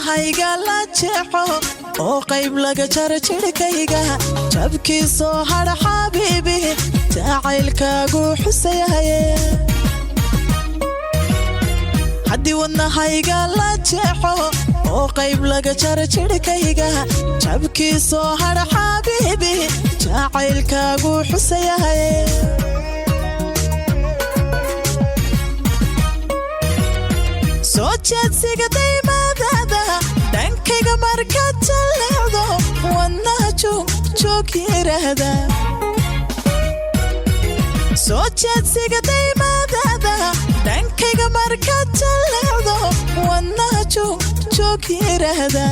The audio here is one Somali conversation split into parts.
wadnahayga la jeexo oo qayb laga jaro jirkayga jabkii soo hadha xabiibi jacaylkaagu xusayahay haddii wadnahayga la jeexo oo qayb laga jaro jirkayga jabkii soo hadha xabiibi jacaylkaagu xusayahay soo jeedsiga daymadada dhankayga markaad jaleecdo wadnaha joog yiraahda soo jeedsiga daymadada dhankayga markaad jaleecdo wadnaha joog yiraahda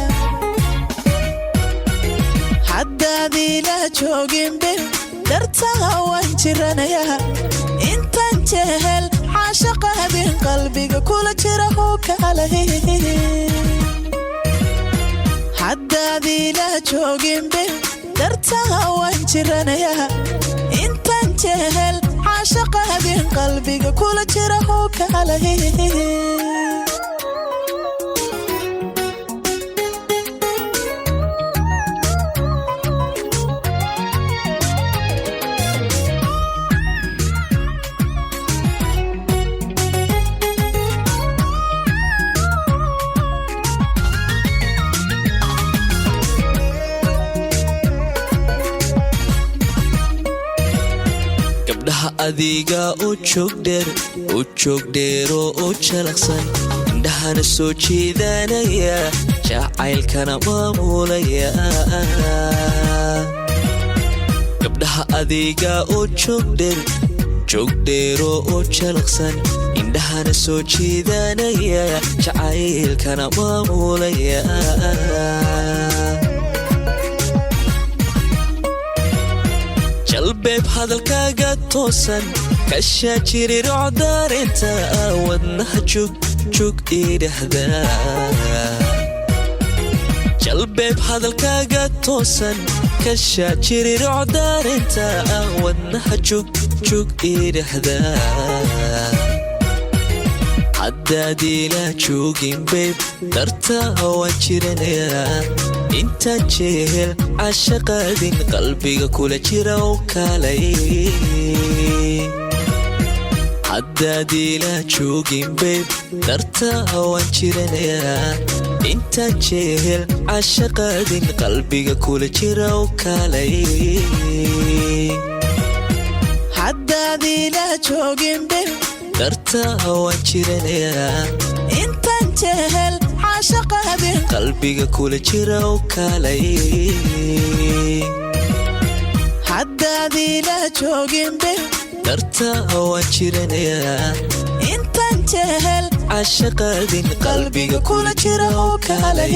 haddaadiila jooginbe dartaa waan jiranayaa intaan jehel caashaqaadin qalbiga kula jira hoo kalahe haddaadiila jooginbe dartaa waan jiranayaa intaan jehel caashaqaadin qalbiga kula jira hoo kalahe adiga oo joog dheer oo jalaqsan indhahana soo jeedanaya jacaylkana maamulaya gabdhaha adiga oo joog dheer oo jalaqsan indhahana soo jeedanaya jacaylkana maamulaya jalbeeb hadalkaaga toosan kashaa jirir codaarinta wadnaha joog idhahda jalbeeb hadalkaaga toosan kashaa jirir codaarinta wadnaha joog idhahda haddaadiila joogin beeb dartaa waan jiranayaa intaan jehel caashaqaadin qalbiga kula jira oo kalay haddaadiila joogin beeb dartaa waan jiranayaa intaan jehel caashaqaadin qalbiga kula jira oo kalay haddaadiila joogin beeb dartaa waan jiranayaa intaan jehel caashaqaadin qalbiga kula jira oo kalay haddaadiila jooginbe dartaa waan jiranayaa intaan jehel caashaqaadin qalbiga kula jira oo kalay